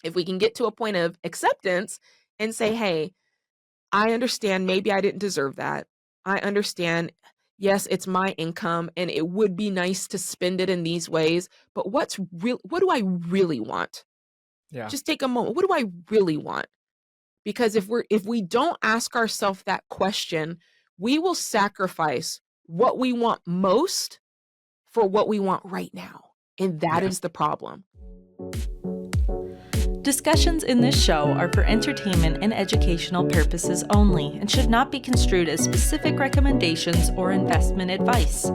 If we can get to a point of acceptance and say, hey, I understand maybe I didn't deserve that. I understand, yes, it's my income and it would be nice to spend it in these ways, but what do I really want? Yeah. Just take a moment. What do I really want? Because if we don't ask ourselves that question, we will sacrifice what we want most for what we want right now. And that Yeah. is the problem. Discussions in this show are for entertainment and educational purposes only and should not be construed as specific recommendations or investment advice.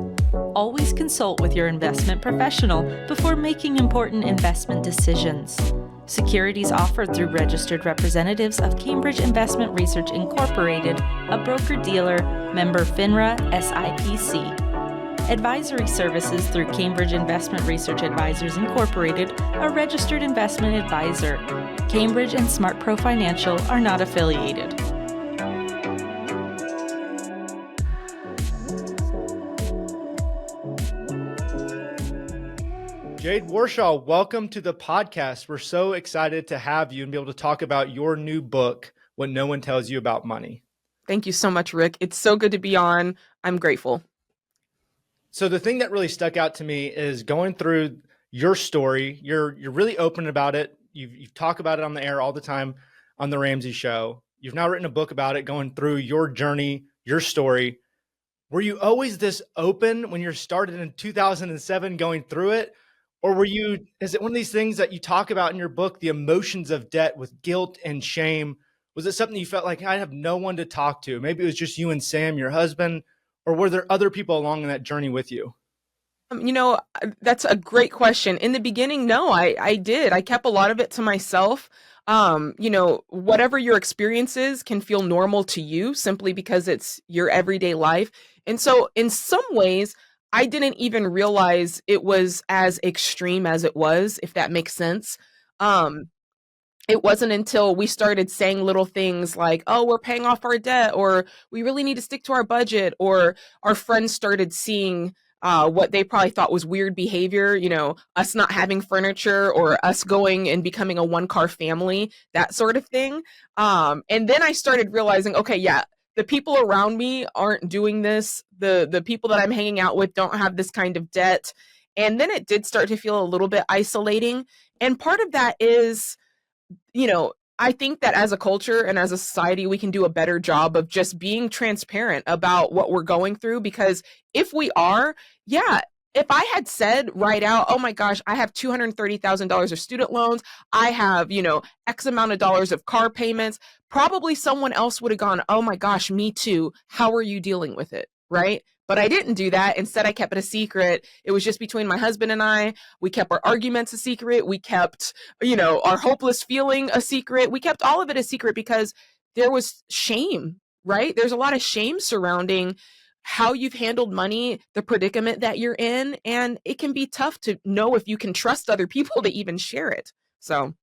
Always consult with your investment professional before making important investment decisions. Securities offered through registered representatives of Cambridge Investment Research Incorporated, a broker-dealer, member FINRA, SIPC. Advisory services through Cambridge Investment Research Advisors Incorporated, a registered investment advisor. Cambridge and SmartPro Financial are not affiliated. Jade Warshaw, welcome to the podcast. We're so excited to have you and be able to talk about your new book, What No One Tells You About Money. Thank you so much, Rick. It's so good to be on. I'm grateful. So the thing that really stuck out to me is going through your story. You're really open about it. You talk about it on the air all the time on the Ramsey Show. You've now written a book about it, going through your journey, your story. Were you always this open when you started in 2007 going through it? Or is it one of these things that you talk about in your book, the emotions of debt with guilt and shame? Was it something you felt like I have no one to talk to? Maybe it was just you and Sam, your husband, or were there other people along that journey with you? That's a great question. In the beginning, no, I did. I kept a lot of it to myself. Whatever your experiences can feel normal to you simply because it's your everyday life. And so in some ways, I didn't even realize it was as extreme as it was, if that makes sense. It wasn't until we started saying little things like, oh, we're paying off our debt, or we really need to stick to our budget, or our friends started seeing what they probably thought was weird behavior, us not having furniture or us going and becoming a one-car family, that sort of thing. And then I started realizing, okay, yeah, the people around me aren't doing this. The people that I'm hanging out with don't have this kind of debt. And then it did start to feel a little bit isolating. And part of that is, I think that as a culture and as a society, we can do a better job of just being transparent about what we're going through. Because if we are, yeah, if I had said right out, oh my gosh, I have $230,000 of student loans, I have, X amount of dollars of car payments, probably someone else would have gone, oh my gosh, me too. How are you dealing with it? Right? But I didn't do that. Instead, I kept it a secret. It was just between my husband and I. We kept our arguments a secret. We kept, our hopeless feeling a secret. We kept all of it a secret because there was shame, right? There's a lot of shame surrounding how you've handled money, the predicament that you're in. And it can be tough to know if you can trust other people to even share it. So.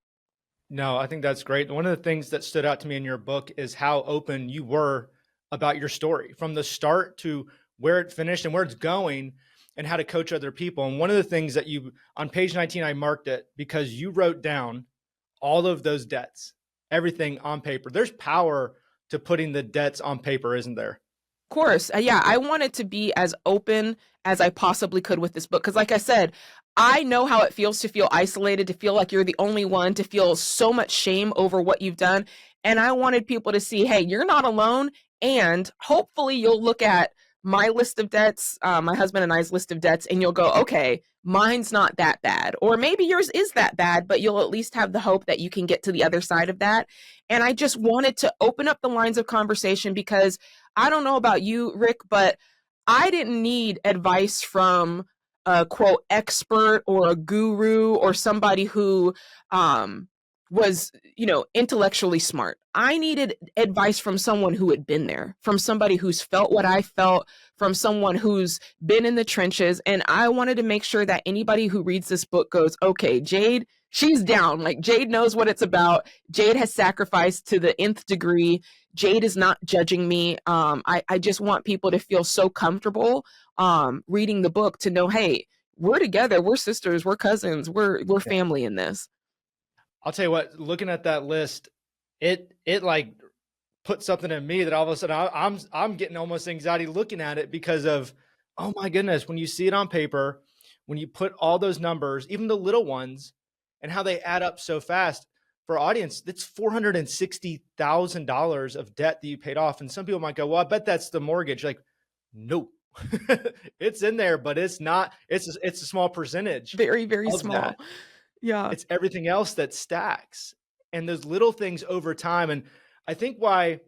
No, I think that's great. One of the things that stood out to me in your book is how open you were about your story from the start to where it finished and where it's going and how to coach other people. And one of the things that on page 19, I marked it because you wrote down all of those debts, everything on paper. There's power to putting the debts on paper, isn't there? Of course. Yeah, I wanted to be as open as I possibly could with this book. Because like I said, I know how it feels to feel isolated, to feel like you're the only one, to feel so much shame over what you've done. And I wanted people to see, hey, you're not alone. And hopefully you'll look at my list of debts, my husband and I's list of debts, and you'll go, okay, mine's not that bad. Or maybe yours is that bad, but you'll at least have the hope that you can get to the other side of that. And I just wanted to open up the lines of conversation because I don't know about you, Rick, but I didn't need advice from a quote expert or a guru or somebody who was, intellectually smart. I needed advice from someone who had been there, from somebody who's felt what I felt, from someone who's been in the trenches. And I wanted to make sure that anybody who reads this book goes, okay, Jade, she's down. Like Jade knows what it's about. Jade has sacrificed to the nth degree. Jade is not judging me. I just want people to feel so comfortable reading the book to know, hey, we're together, we're sisters, we're cousins, we're family in this. I'll tell you what, looking at that list, it like put something in me that all of a sudden I'm getting almost anxiety looking at it because of, oh my goodness, when you see it on paper, when you put all those numbers, even the little ones, and how they add up so fast. For our audience, that's $460,000 of debt that you paid off. And some people might go, well, I bet that's the mortgage. Like, nope. It's in there, but it's not, it's a small percentage Very, very of small. that. Yeah. It's everything else that stacks, and those little things over time. And I think why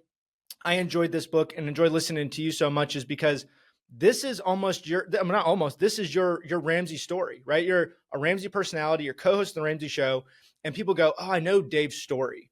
I enjoyed this book and enjoyed listening to you so much is because this is almost not almost, this is your Ramsey story, right? You're a Ramsey personality, you're co-host of the Ramsey show, and people go, oh, I know Dave's story.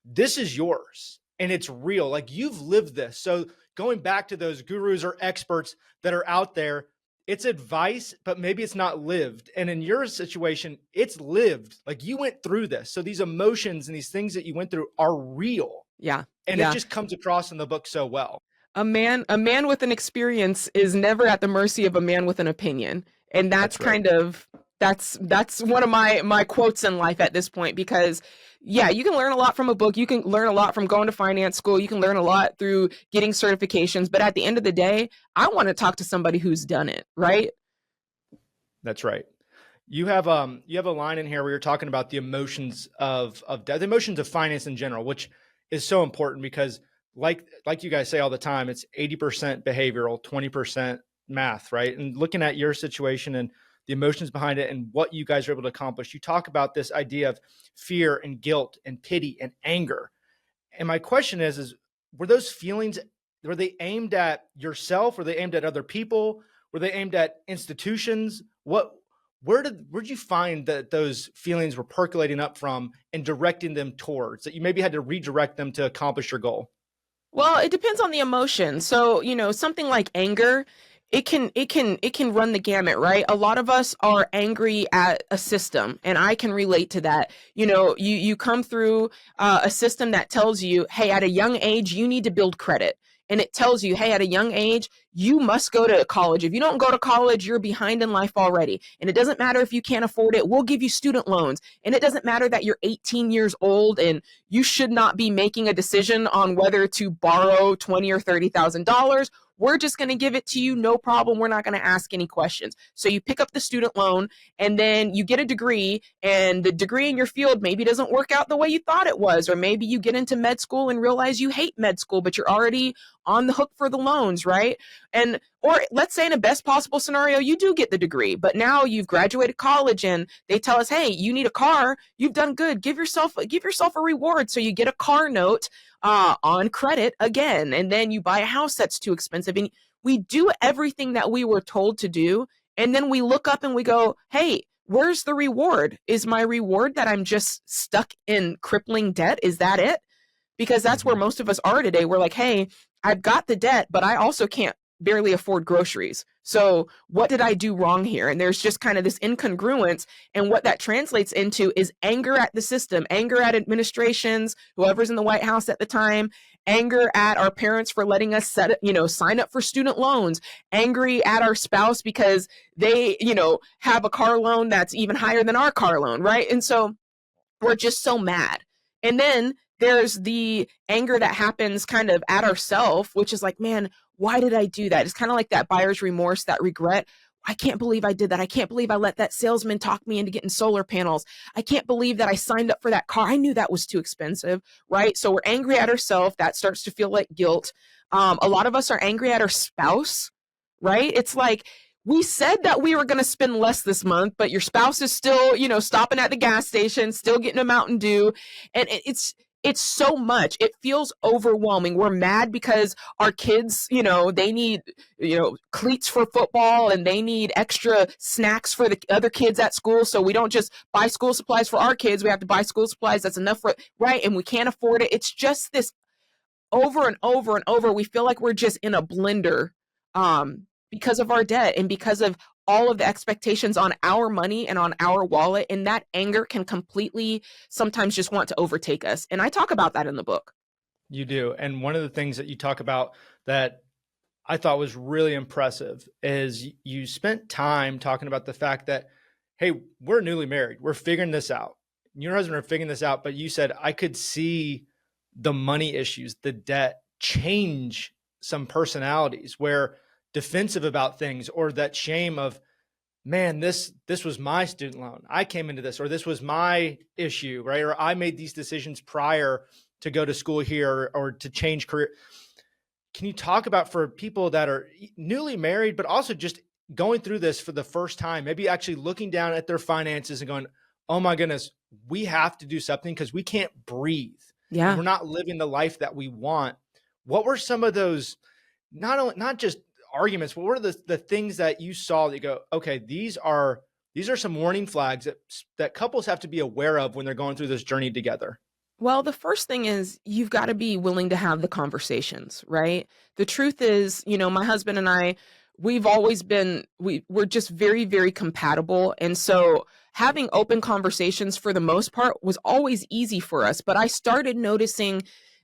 This is yours, and it's real. Like, you've lived this. So going back to those gurus or experts that are out there, it's advice, but maybe it's not lived. And in your situation, it's lived. Like, you went through this. So these emotions and these things that you went through are real. Yeah. And it just comes across in the book so well. A man with an experience is never at the mercy of a man with an opinion. And that's kind of, that's one of my quotes in life at this point, because yeah, you can learn a lot from a book. You can learn a lot from going to finance school. You can learn a lot through getting certifications. But at the end of the day, I want to talk to somebody who's done it, right? That's right. You have a line in here where you're talking about the emotions of debt, the emotions of finance in general, which is so important because like you guys say all the time, it's 80% behavioral, 20% math, right? And looking at your situation and the emotions behind it and what you guys are able to accomplish, you talk about this idea of fear and guilt and pity and anger. And my question is were those feelings, were they aimed at yourself? Were they aimed at other people? Were they aimed at institutions? Where'd you find that those feelings were percolating up from and directing them towards, that you maybe had to redirect them to accomplish your goal? Well, it depends on the emotion. So, something like anger, it can run the gamut, right? A lot of us are angry at a system, and I can relate to that. You come through a system that tells you, hey, at a young age, you need to build credit. And it tells you, hey, at a young age, you must go to college. If you don't go to college, you're behind in life already. And it doesn't matter if you can't afford it. We'll give you student loans. And it doesn't matter that you're 18 years old and you should not be making a decision on whether to borrow $20,000 or $30,000. We're just going to give it to you. No problem. We're not going to ask any questions. So you pick up the student loan and then you get a degree, and the degree in your field maybe doesn't work out the way you thought it was. Or maybe you get into med school and realize you hate med school, but you're already on the hook for the loans, right? Or let's say in a best possible scenario, you do get the degree, but now you've graduated college and they tell us, hey, you need a car. You've done good. Give yourself a reward. So you get a car note on credit again, and then you buy a house that's too expensive. And we do everything that we were told to do. And then we look up and we go, hey, where's the reward? Is my reward that I'm just stuck in crippling debt? Is that it? Because that's where most of us are today. We're like, hey, I've got the debt, but I also can't barely afford groceries. So what did I do wrong here? And there's just kind of this incongruence. And what that translates into is anger at the system, anger at administrations, whoever's in the White House at the time, anger at our parents for letting us sign up for student loans, angry at our spouse because they, have a car loan that's even higher than our car loan, right? And so we're just so mad. And then there's the anger that happens kind of at ourselves, which is like, man, why did I do that? It's kind of like that buyer's remorse, that regret. I can't believe I did that. I can't believe I let that salesman talk me into getting solar panels. I can't believe that I signed up for that car. I knew that was too expensive, right? So we're angry at ourselves. That starts to feel like guilt. A lot of us are angry at our spouse, right? It's like, we said that we were going to spend less this month, but your spouse is still, stopping at the gas station, still getting a Mountain Dew. And it's so much. It feels overwhelming. We're mad because our kids, they need, cleats for football, and they need extra snacks for the other kids at school. So we don't just buy school supplies for our kids. We have to buy school supplies. That's enough for, right? And we can't afford it. It's just this over and over and over. We feel like we're just in a blender because of our debt and because of all of the expectations on our money and on our wallet. And that anger can completely sometimes just want to overtake us. And I talk about that in the book. You do. And one of the things that you talk about that I thought was really impressive is you spent time talking about the fact that, hey, we're newly married. We're figuring this out. your husband are figuring this out, but you said, I could see the money issues, the debt change some personalities where defensive about things, or that shame of, man, this was my student loan. I came into this, or this was my issue, right? Or I made these decisions prior to go to school here or to change career. Can you talk about, for people that are newly married, but also just going through this for the first time, maybe actually looking down at their finances and going, oh my goodness, we have to do something because we can't breathe. Yeah. And we're not living the life that we want. What were some of those, not just arguments, but what were the things that you saw that you go, okay, these are some warning flags that couples have to be aware of when they're going through this journey together? Well, the first thing is you've got to be willing to have the conversations, right? The truth is, my husband and I, we've always been, we're just very, very compatible. And so having open conversations for the most part was always easy for us. But I started noticing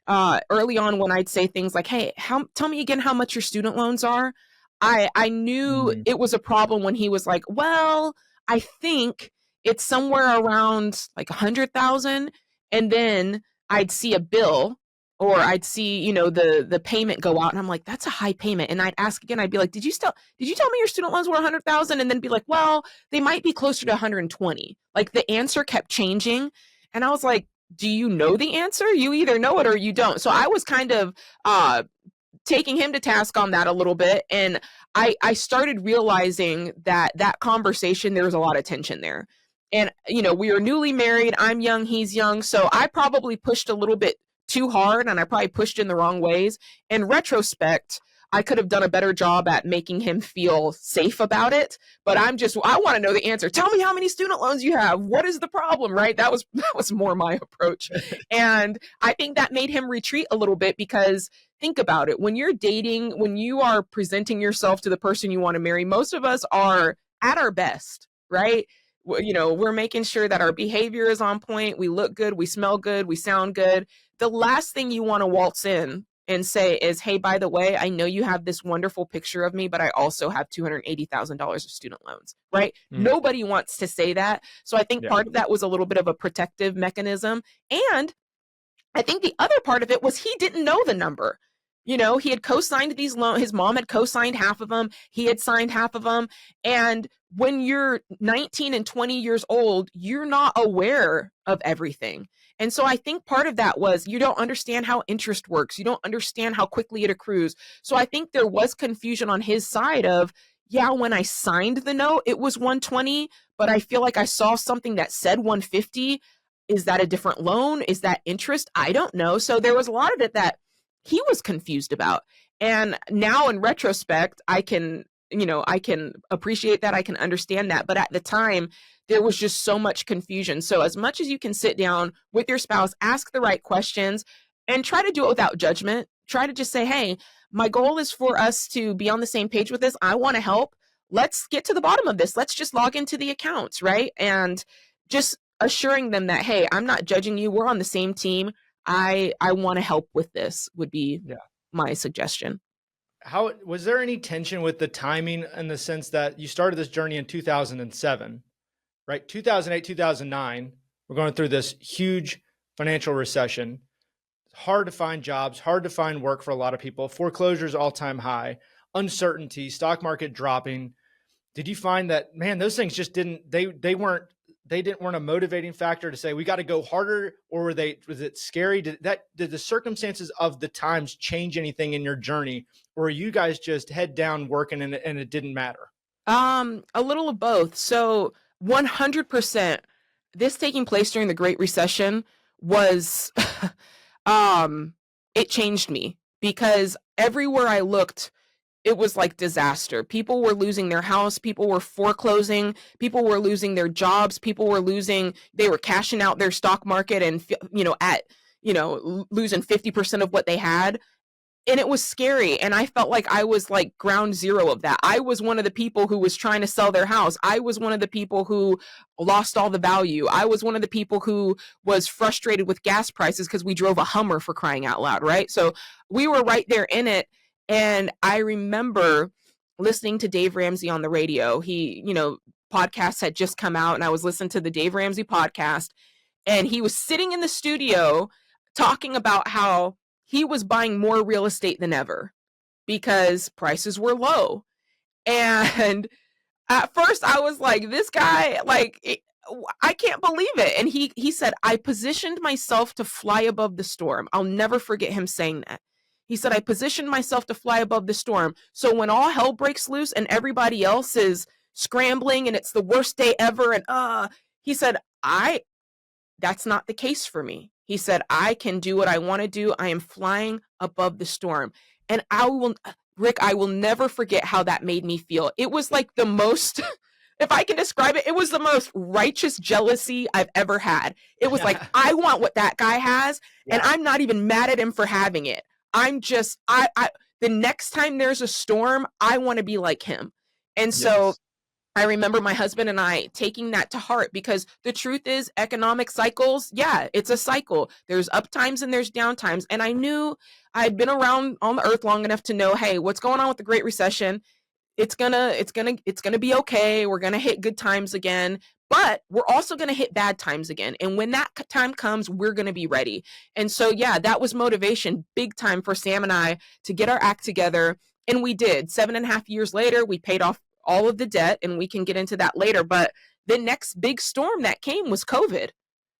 early on when I'd say things like, hey, tell me again how much your student loans are. I knew it was a problem when he was like, well, I think it's somewhere around like 100,000. And then I'd see a bill, or I'd see, the payment go out, and I'm like, that's a high payment. And I'd ask again, I'd be like, did you tell me your student loans were 100,000? And then be like, well, they might be closer to 120. Like, the answer kept changing. And I was like, do you know the answer? You either know it or you don't. So I was kind of taking him to task on that a little bit. And I started realizing that conversation, there was a lot of tension there. And, we were newly married. I'm young, he's young. So I probably pushed a little bit too hard, and I probably pushed in the wrong ways. In retrospect, I could have done a better job at making him feel safe about it. But I want to know the answer. Tell me how many student loans you have. What is the problem, right? That was more my approach. And I think that made him retreat a little bit, because think about it. When you're dating, when you are presenting yourself to the person you want to marry, most of us are at our best, right? We're making sure that our behavior is on point. We look good. We smell good. We sound good. The last thing you want to waltz in and say is, hey, by the way, I know you have this wonderful picture of me, but I also have $280,000 of student loans, right? Nobody wants to say that. So I think part of that was a little bit of a protective mechanism. And I think the other part of it was he didn't know the number. He had co-signed these loans. His mom had co-signed half of them. He had signed half of them. And when you're 19 and 20 years old, you're not aware of everything. And so I think part of that was you don't understand how interest works. You don't understand how quickly it accrues. So I think there was confusion on his side of, yeah, when I signed the note, it was 120, but I feel like I saw something that said 150. Is that a different loan? Is that interest? I don't know. So there was a lot of it that he was confused about. And now in retrospect, I can appreciate that. I can understand that. But at the time, there was just so much confusion. So as much as you can sit down with your spouse, ask the right questions, and try to do it without judgment. Try to just say, hey, my goal is for us to be on the same page with this. I want to help. Let's get to the bottom of this. Let's just log into the accounts, right? And just assuring them that, hey, I'm not judging you. We're on the same team. I want to help with this would be my suggestion. How was there any tension with the timing, in the sense that you started this journey in 2007, right? 2008, 2009, we're going through this huge financial recession. It's hard to find jobs, hard to find work for a lot of people. Foreclosures all-time high, uncertainty, stock market dropping. Did you find that, man, those things just weren't a motivating factor to say, we got to go harder? Or was it scary? Did the circumstances of the times change anything in your journey? Or are you guys just head down working and it didn't matter? A little of both. So 100%, this taking place during the Great Recession was, it changed me, because everywhere I looked, it was like disaster. People were losing their house. People were foreclosing. People were losing their jobs. They were cashing out their stock market and, losing 50% of what they had. And it was scary. And I felt like I was like ground zero of that. I was one of the people who was trying to sell their house. I was one of the people who lost all the value. I was one of the people who was frustrated with gas prices because we drove a Hummer, for crying out loud, right? So we were right there in it. And I remember listening to Dave Ramsey on the radio. Podcasts had just come out, and I was listening to the Dave Ramsey podcast. And he was sitting in the studio talking about how he was buying more real estate than ever because prices were low. And at first I was like, this guy, like, I can't believe it. And he said, I positioned myself to fly above the storm. I'll never forget him saying that. He said, I positioned myself to fly above the storm. So when all hell breaks loose and everybody else is scrambling and it's the worst day ever, and he said, that's not the case for me. He said, I can do what I want to do. I am flying above the storm. And Rick, I will never forget how that made me feel. It was like the most, if I can describe it, it was the most righteous jealousy I've ever had. It was like, I want what that guy has, and I'm not even mad at him for having it. I'm just, the next time there's a storm, I want to be like him. And so I remember my husband and I taking that to heart, because the truth is, economic cycles, it's a cycle. There's up times and there's down times. And I knew I'd been around on the earth long enough to know, hey, what's going on with the Great Recession? It's gonna be okay. We're gonna hit good times again, but we're also gonna hit bad times again. And when that time comes, we're gonna be ready. And so, that was motivation big time for Sam and I to get our act together. And we did. 7.5 years later, we paid off all of the debt, and we can get into that later. But the next big storm that came was COVID.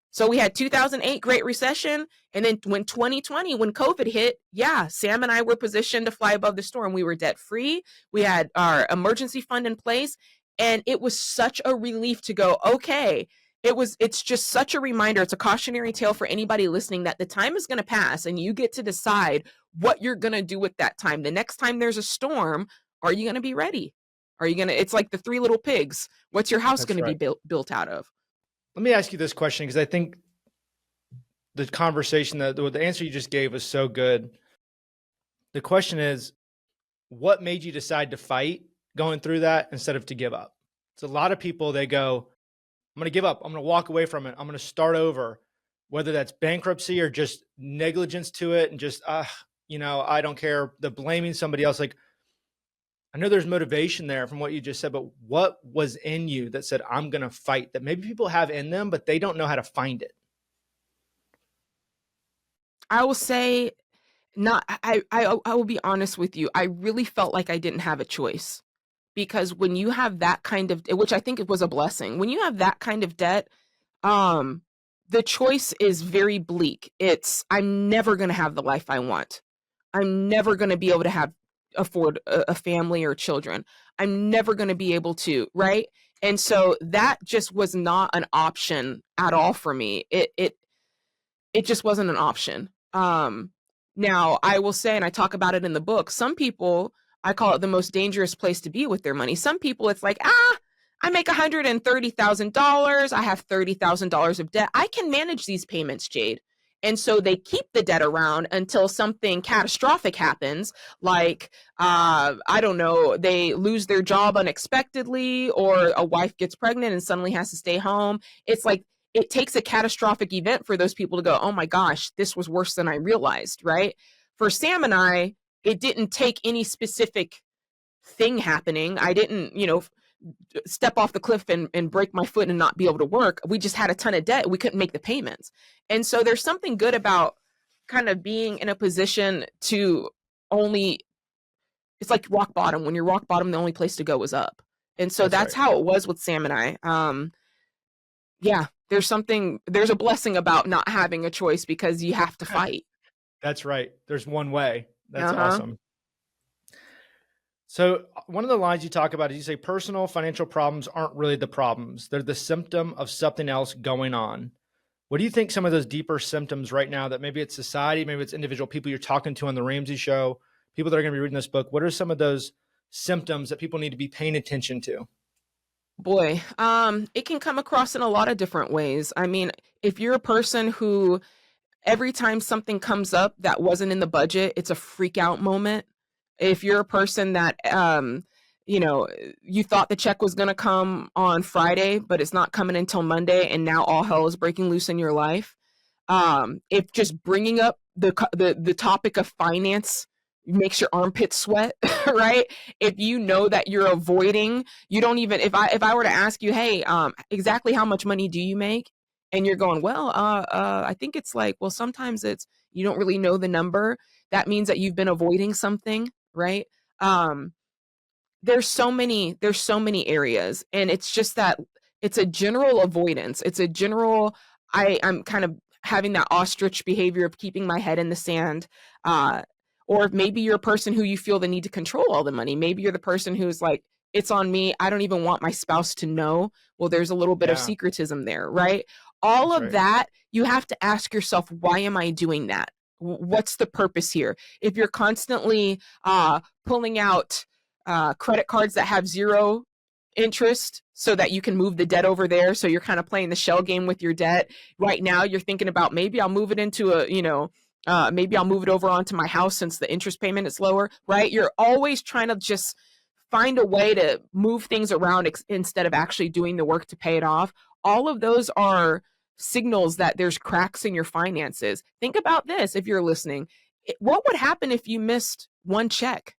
So we had 2008 Great Recession. And then when 2020, when COVID hit, Sam and I were positioned to fly above the storm. We were debt free. We had our emergency fund in place. And it was such a relief to go, okay, it's just such a reminder. It's a cautionary tale for anybody listening that the time is going to pass, and you get to decide what you're going to do with that time. The next time there's a storm, are you going to be ready? Are you going to, it's like the Three Little Pigs. What's your house going to be built out of? Let me ask you this question, because I think the conversation, the answer you just gave was so good. The question is, what made you decide to fight going through that instead of to give up? So a lot of people, they go, I'm going to give up. I'm going to walk away from it. I'm going to start over, whether that's bankruptcy or just negligence to it. And just, I don't care. The blaming somebody else. Like, I know there's motivation there from what you just said, but what was in you that said, I'm going to fight, that maybe people have in them, but they don't know how to find it? I will say, I will be honest with you. I really felt like I didn't have a choice, because when you have that kind of, which I think it was a blessing, when you have that kind of debt, the choice is very bleak. I'm never going to have the life I want. I'm never going to be able to afford a family or children. I'm never going to be able to, right? And so that just was not an option at all for me. It just wasn't an option. Now I will say, and I talk about it in the book, some people, I call it the most dangerous place to be with their money. Some people, it's like, I make $130,000. I have $30,000 of debt. I can manage these payments, Jade. And so they keep the debt around until something catastrophic happens, like, I don't know, they lose their job unexpectedly, or a wife gets pregnant and suddenly has to stay home. It's like, it takes a catastrophic event for those people to go, oh my gosh, this was worse than I realized, right? For Sam and I, it didn't take any specific thing happening. I didn't, step off the cliff and break my foot and not be able to work. We just had a ton of debt. We couldn't make the payments. And so there's something good about kind of being in a position to it's like rock bottom. When you're rock bottom, the only place to go is up. And so that's how it was with Sam and I. There's a blessing about not having a choice, because you have to fight. That's right. There's one way. That's awesome. So one of the lines you talk about is, you say personal financial problems aren't really the problems. They're the symptom of something else going on. What do you think some of those deeper symptoms right now, that maybe it's society, maybe it's individual people you're talking to on the Ramsey show, people that are going to be reading this book, what are some of those symptoms that people need to be paying attention to? Boy, it can come across in a lot of different ways. I mean, if you're a person who every time something comes up that wasn't in the budget, it's a freak out moment. If you're a person that, you thought the check was going to come on Friday, but it's not coming until Monday, and now all hell is breaking loose in your life. If just bringing up the topic of finance makes your armpits sweat, right? If you know that you're avoiding, you don't even, if I were to ask you, hey, exactly how much money do you make? And you're going, well, I think it's like, well, sometimes it's, you don't really know the number. That means that you've been avoiding something, right? Um, there's so many areas, and it's just that it's a general avoidance. It's a general, I'm kind of having that ostrich behavior of keeping my head in the sand. Uh, or maybe you're a person who you feel the need to control all the money. Maybe you're the person who's like, it's on me. I don't even want my spouse to know. Well, there's a little bit of Yeah, secretism there, right? All that's of right. that, you have to ask yourself, why am I doing that? What's the purpose here? If you're constantly pulling out credit cards that have zero interest so that you can move the debt over there, so you're kind of playing the shell game with your debt. Right now you're thinking about, maybe I'll move it into a, maybe I'll move it over onto my house since the interest payment is lower, right? You're always trying to just find a way to move things around instead of actually doing the work to pay it off. All of those are signals that there's cracks in your finances. Think about this, if you're listening. What would happen if you missed one check?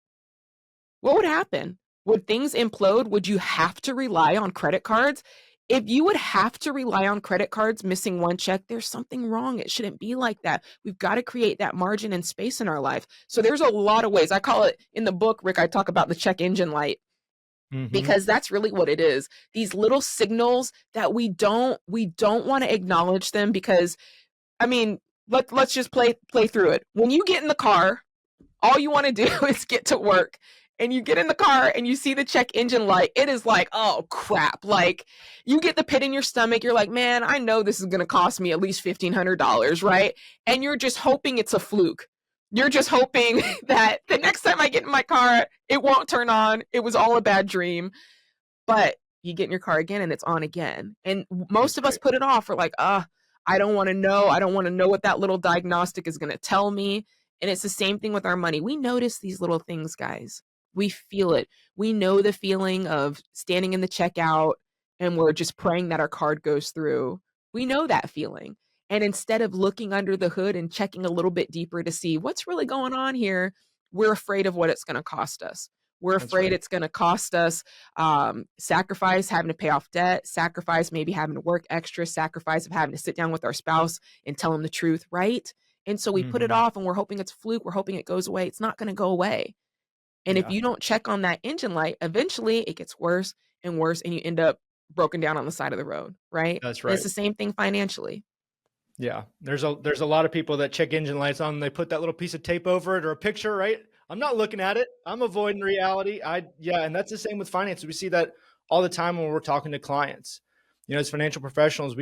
What would happen? Would things implode? Would you have to rely on credit cards? If you would have to rely on credit cards missing one check, there's something wrong. It shouldn't be like that. We've got to create that margin and space in our life. So there's a lot of ways. I call it, in the book, Rick, I talk about the check engine light, Mm-hmm. because that's really what it is. These little signals that we don't want to acknowledge them, because I mean, let's just play through it. When you get in the car, all you want to do is get to work, and you get in the car and you see the check engine light. It is like, oh crap. Like, you get the pit in your stomach. You're like, man, I know this is going to cost me at least $1,500, right? And you're just hoping it's a fluke. You're just hoping that the next time I get in my car, it won't turn on. It was all a bad dream. But you get in your car again and it's on again. And most That's of us right. put it off. We're like, I don't want to know. I don't want to know what that little diagnostic is going to tell me. And it's the same thing with our money. We notice these little things, guys. We feel it. We know the feeling of standing in the checkout and we're just praying that our card goes through. We know that feeling. And instead of looking under the hood and checking a little bit deeper to see what's really going on here, we're afraid of what it's going to cost us. We're That's afraid right. it's going to cost us sacrifice having to pay off debt, sacrifice maybe having to work extra, sacrifice of having to sit down with our spouse and tell them the truth, right? And so we put it Mm-hmm. off and we're hoping it's a fluke. We're hoping it goes away. It's not going to go away. And if Yeah, you don't check on that engine light, eventually it gets worse and worse, and you end up broken down on the side of the road, right? that's And it's right. the same thing financially. Yeah, there's a lot of people that check engine lights on. And they put that little piece of tape over it or a picture, right? I'm not looking at it. I'm avoiding reality. Yeah, and that's the same with finances. We see that all the time when we're talking to clients. As financial professionals,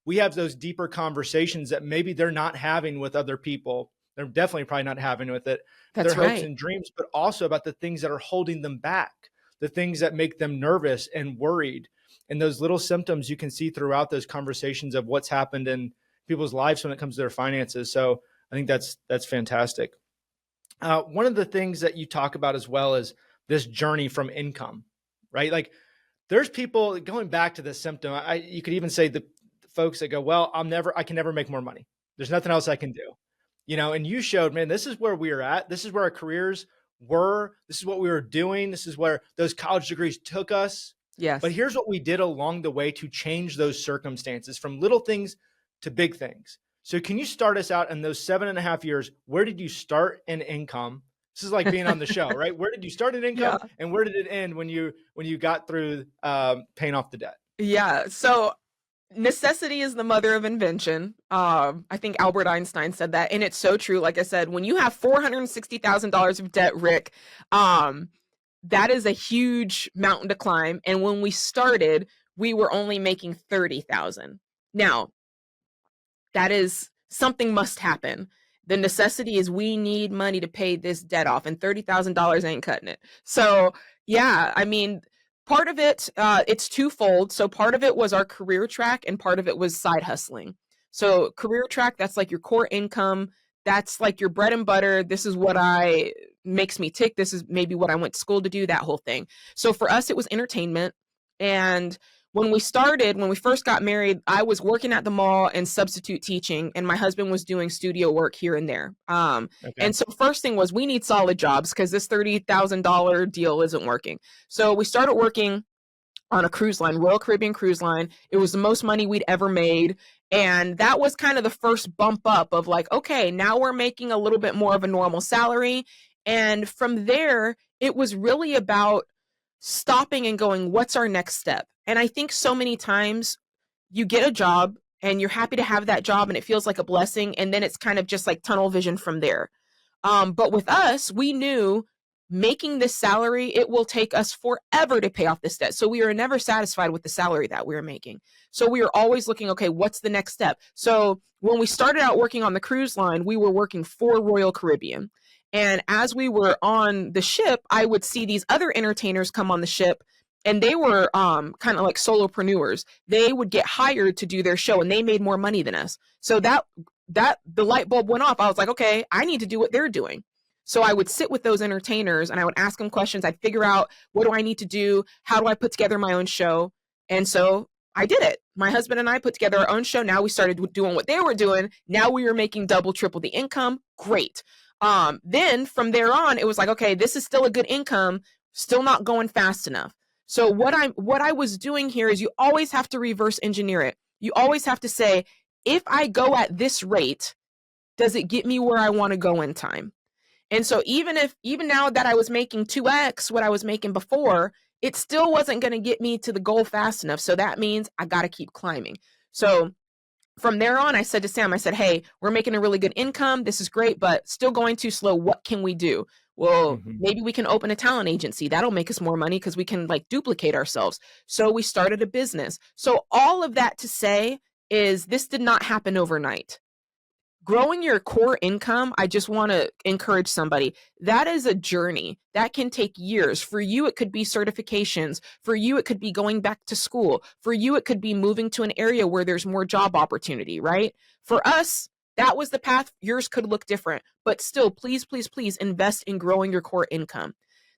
we have those deeper conversations that maybe they're not having with other people. They're definitely probably not having with it. Their That's hopes right. and dreams, but also about the things that are holding them back, the things that make them nervous and worried. And those little symptoms you can see throughout those conversations of what's happened in people's lives when it comes to their finances. So I think that's fantastic. One of the things that you talk about as well is this journey from income, right? Like, there's people going back to this symptom. You could even say the folks that go, well, I can never make more money. There's nothing else I can do, and you showed, man, this is where we are at. This is where our careers were. This is what we were doing. This is where those college degrees took us. But Yes. here's what we did along the way to change those circumstances from little things to big things. So can you start us out in those 7.5 years? Where did you start in income? This is like being on the show, right? Where did you start in Yeah. income, and where did it end when you got through paying off the debt? Yeah. So necessity is the mother of invention. I think Albert Einstein said that, and it's so true. Like I said, when you have $460,000 of debt, Rick, that is a huge mountain to climb. And when we started, we were only making 30,000. Now, that is, something must happen. The necessity is we need money to pay this debt off, and $30,000 ain't cutting it. So yeah, I mean, part of it, it's twofold. So part of it was our career track, and part of it was side hustling. So career track, that's like your core income. That's like your bread and butter. This is what I makes me tick. This is maybe what I went to school to do, that whole thing. So for us, it was entertainment. And when we first got married, I was working at the mall and substitute teaching, and my husband was doing studio work here and there. Okay. And so first thing was, we need solid jobs because this $30,000 deal isn't working. So we started working on a cruise line, Royal Caribbean Cruise Line. It was the most money we'd ever made. And that was kind of the first bump up of like, okay, now we're making a little bit more of a normal salary. And from there, it was really about stopping and going, what's our next step? And I think so many times you get a job and you're happy to have that job and it feels like a blessing. And then it's kind of just like tunnel vision from there. But with us, we knew making this salary, it will take us forever to pay off this debt. So we were never satisfied with the salary that we were making. So we were always looking, okay, what's the next step? So when we started out working on the cruise line, we were working for Royal Caribbean. And as we were on the ship, I would see these other entertainers come on the ship, and they were kind of like solopreneurs. They would get hired to do their show, and they made more money than us. So that the light bulb went off. I was like, okay, I need to do what they're doing. So I would sit with those entertainers and I would ask them questions. I'd figure out, what do I need to do? How do I put together my own show? And so I did it. My husband and I put together our own show. Now we started doing what they were doing. Now we were making double, triple the income. Great. Then from there on, it was like, okay, this is still a good income, still not going fast enough. So what I was doing here is you always have to reverse engineer it. You always have to say, if I go at this rate, does it get me where I want to go in time? And so even now that I was making 2x what I was making before, it still wasn't going to get me to the goal fast enough. So that means I got to keep climbing. So from there on, I said to Sam, I said, hey, we're making a really good income. This is great, but still going too slow. What can we do? Well, maybe we can open a talent agency. That'll make us more money because we can like duplicate ourselves. So we started a business. So all of that to say is this did not happen overnight. Growing your core income, I just want to encourage somebody. That is a journey that can take years. For you, it could be certifications. For you, it could be going back to school. For you, it could be moving to an area where there's more job opportunity, right? For us, that was the path. Yours could look different, but still, please, please, please invest in growing your core income.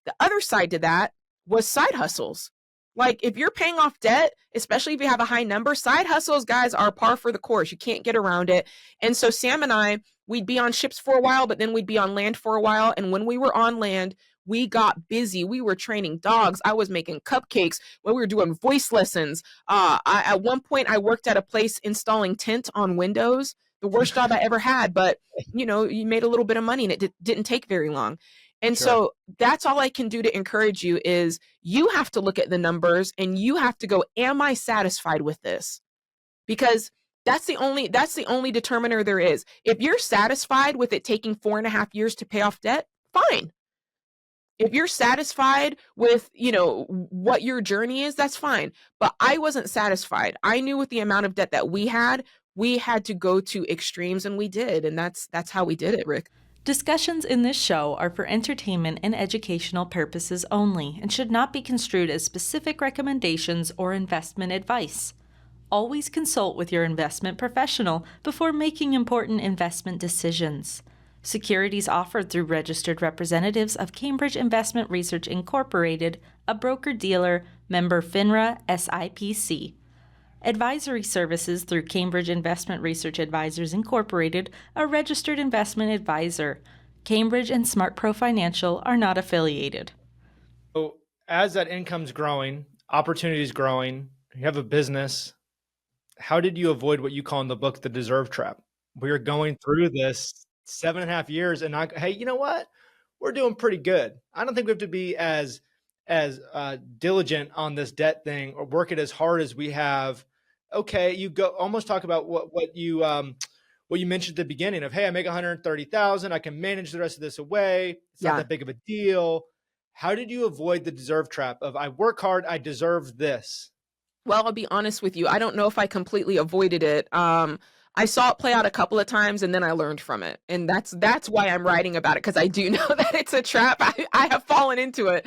The other side to that was side hustles. Like if you're paying off debt, especially if you have a high number, side hustles, guys, are par for the course. You can't get around it. And so Sam and I, we'd be on ships for a while, but then we'd be on land for a while. And when we were on land, we got busy. We were training dogs. I was making cupcakes when we were doing voice lessons. At one point, I worked at a place installing tint on windows. The worst job I ever had, but you made a little bit of money and it didn't take very long. And Sure. So that's all I can do to encourage you is you have to look at the numbers and you have to go, am I satisfied with this? Because that's the only determiner there is. If you're satisfied with it taking 4.5 years to pay off debt, fine. If you're satisfied with, what your journey is, that's fine. But I wasn't satisfied. I knew with the amount of debt that we had to go to extremes, and we did. And that's how we did it, Rick. Discussions in this show are for entertainment and educational purposes only and should not be construed as specific recommendations or investment advice. Always consult with your investment professional before making important investment decisions. Securities offered through registered representatives of Cambridge Investment Research Incorporated, a broker-dealer, member FINRA, SIPC. Advisory services through Cambridge Investment Research Advisors Incorporated, a registered investment advisor. Cambridge and SmartPro Financial are not affiliated. So as that income's growing, opportunities growing, you have a business, how did you avoid what you call in the book the deserve trap? We are going through this 7.5 years and hey, you know what? We're doing pretty good. I don't think we have to be as diligent on this debt thing or work it as hard as we have. Okay, you go almost talk about what you mentioned at the beginning of, hey, I make 130,000, I can manage the rest of this away. It's not that big of a deal. How did you avoid the deserve trap of I work hard, I deserve this? Well, I'll be honest with you. I don't know if I completely avoided it. I saw it play out a couple of times and then I learned from it. And that's why I'm writing about it, because I do know that it's a trap. I have fallen into it.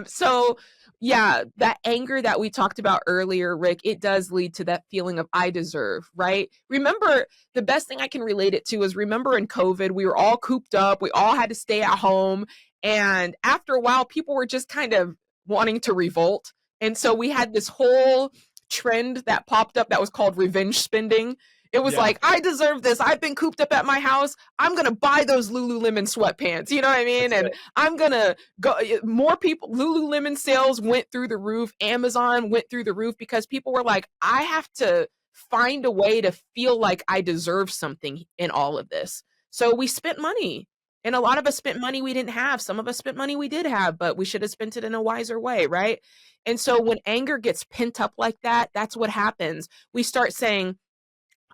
So yeah, that anger that we talked about earlier, Rick, it does lead to that feeling of I deserve, right? Remember, the best thing I can relate it to is remember in COVID, we were all cooped up. We all had to stay at home. And after a while, people were just kind of wanting to revolt. And so we had this whole trend that popped up that was called revenge spending. It was Yeah. like, I deserve this. I've been cooped up at my house. I'm going to buy those Lululemon sweatpants. You know what I mean? That's And it. I'm going to go. More people, Lululemon sales went through the roof. Amazon went through the roof because people were like, I have to find a way to feel like I deserve something in all of this. So we spent money. And a lot of us spent money we didn't have. Some of us spent money we did have, but we should have spent it in a wiser way, right? And so when anger gets pent up like that, that's what happens. We start saying,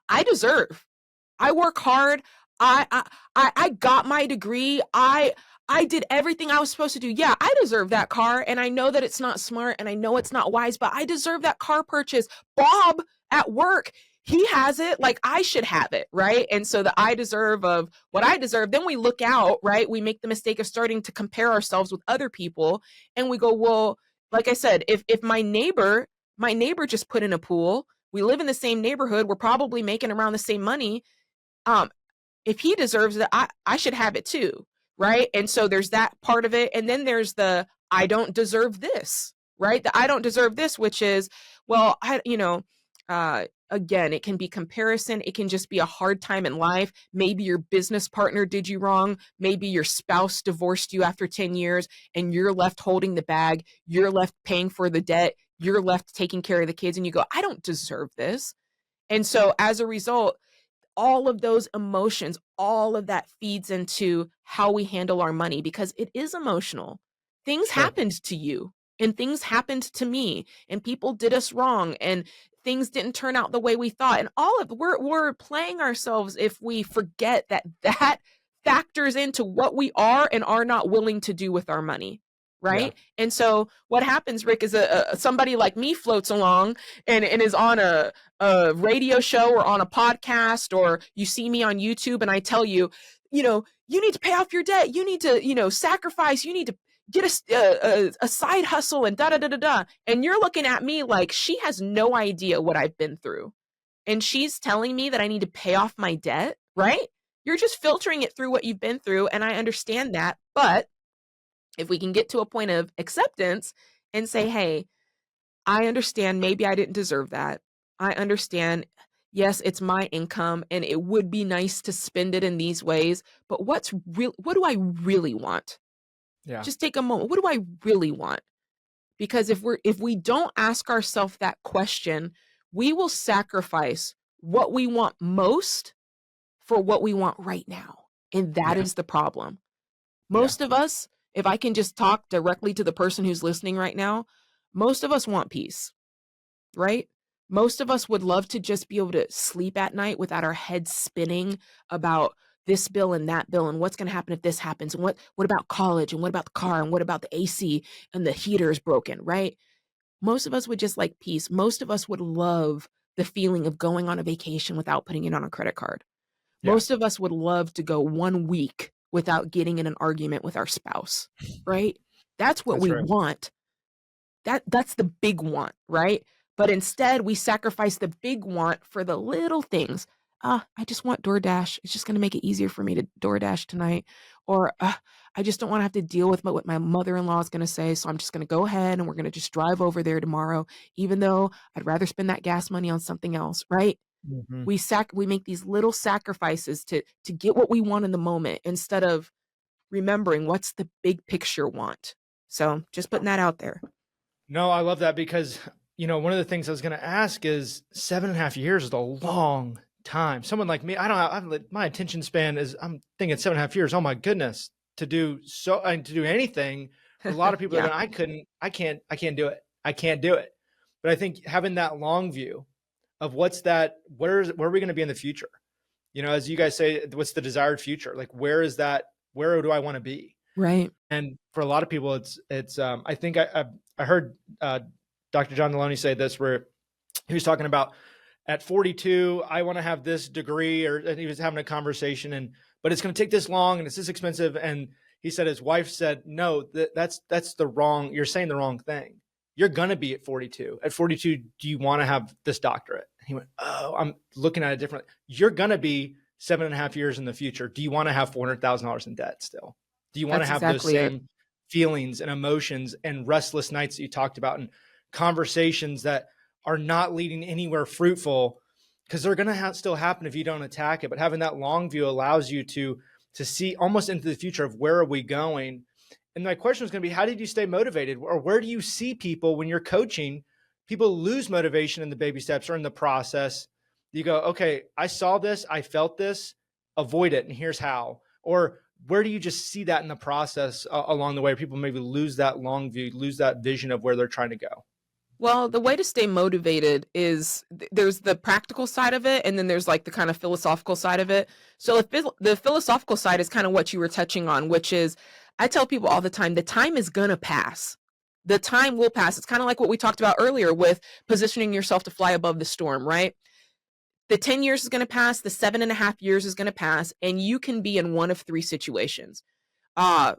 I deserve. I work hard. I got my degree. I did everything I was supposed to do. Yeah, I deserve that car, and I know that it's not smart, and I know it's not wise, but I deserve that car purchase. Bob at work, he has it, like I should have it, right? And so the I deserve of what I deserve, then we look out, right? We make the mistake of starting to compare ourselves with other people, and we go, well, like I said, if my neighbor just put in a pool, we live in the same neighborhood, we're probably making around the same money. Um, if he deserves it, I should have it too, right? And so there's that part of it. And then there's the I don't deserve this, right? The I don't deserve this, which is, well, again, it can be comparison. It can just be a hard time in life. Maybe your business partner did you wrong. Maybe your spouse divorced you after 10 years and you're left holding the bag. You're left paying for the debt. You're left taking care of the kids and you go, I don't deserve this. And so as a result, all of those emotions, all of that feeds into how we handle our money because it is emotional. Things Sure. happened to you and things happened to me and people did us wrong and things didn't turn out the way we thought. And all of we're playing ourselves if we forget that factors into what we are and are not willing to do with our money. Right. Yeah. And so what happens, Rick, is somebody like me floats along and is on a radio show or on a podcast, or you see me on YouTube and I tell you, you need to pay off your debt. You need to, sacrifice. You need to get a side hustle and da da da da da. And you're looking at me like she has no idea what I've been through. And she's telling me that I need to pay off my debt. Right. You're just filtering it through what you've been through. And I understand that. But if we can get to a point of acceptance and say, hey, I understand maybe I didn't deserve that. I understand, yes, it's my income and it would be nice to spend it in these ways, but what do I really want? Yeah. Just take a moment. What do I really want? Because if we don't ask ourselves that question, we will sacrifice what we want most for what we want right now. And that is the problem. Most of us, if I can just talk directly to the person who's listening right now, most of us want peace, right? Most of us would love to just be able to sleep at night without our heads spinning about this bill and that bill and what's going to happen if this happens and what about college and what about the car and what about the AC and the heater is broken, right? Most of us would just like peace. Most of us would love the feeling of going on a vacation without putting it on a credit card. Yeah. Most of us would love to go 1 week without getting in an argument with our spouse, right? That's what we want. That's the big want, right? But instead we sacrifice the big want for the little things. I just want DoorDash. It's just going to make it easier for me to DoorDash tonight. Or I just don't want to have to deal with what my mother-in-law is going to say. So I'm just going to go ahead and we're going to just drive over there tomorrow, even though I'd rather spend that gas money on something else, right? Mm-hmm. We make these little sacrifices to get what we want in the moment instead of remembering what's the big picture want. So just putting that out there. No, I love that because, one of the things I was going to ask is 7.5 years is a long time. Someone like me, my attention span is, I'm thinking 7.5 years. Oh my goodness, to do anything. A lot of people are going, I can't do it. I can't do it. But I think having that long view of where are we going to be in the future? As you guys say, what's the desired future? Like, where do I want to be? Right. And for a lot of people, it's I think I heard Dr. John Deloney say this, where he was talking about at 42, I want to have this degree, and he was having a conversation but it's going to take this long and it's this expensive. And he said, his wife said, no, that's you're saying the wrong thing. You're going to be at 42. At 42, do you want to have this doctorate? And he went, oh, I'm looking at it differently. You're going to be 7.5 years in the future. Do you want to have $400,000 in debt still? Do you want to have those same feelings and emotions and restless nights that you talked about and conversations that are not leading anywhere fruitful? because they're going to still happen if you don't attack it. But having that long view allows you to see almost into the future of where are we going. And my question is going to be, how did you stay motivated? Or where do you see people when you're coaching? People lose motivation in the baby steps or in the process. You go, okay, I saw this, I felt this, avoid it, and here's how. Or where do you just see that in the process along the way? People maybe lose that long view, lose that vision of where they're trying to go. Well, the way to stay motivated is there's the practical side of it, and then there's like the kind of philosophical side of it. So the philosophical side is kind of what you were touching on, which is I tell people all the time, the time is going to pass. The time will pass. It's kind of like what we talked about earlier with positioning yourself to fly above the storm, right? The 10 years is going to pass, the 7.5 years is going to pass, and you can be in one of three situations. The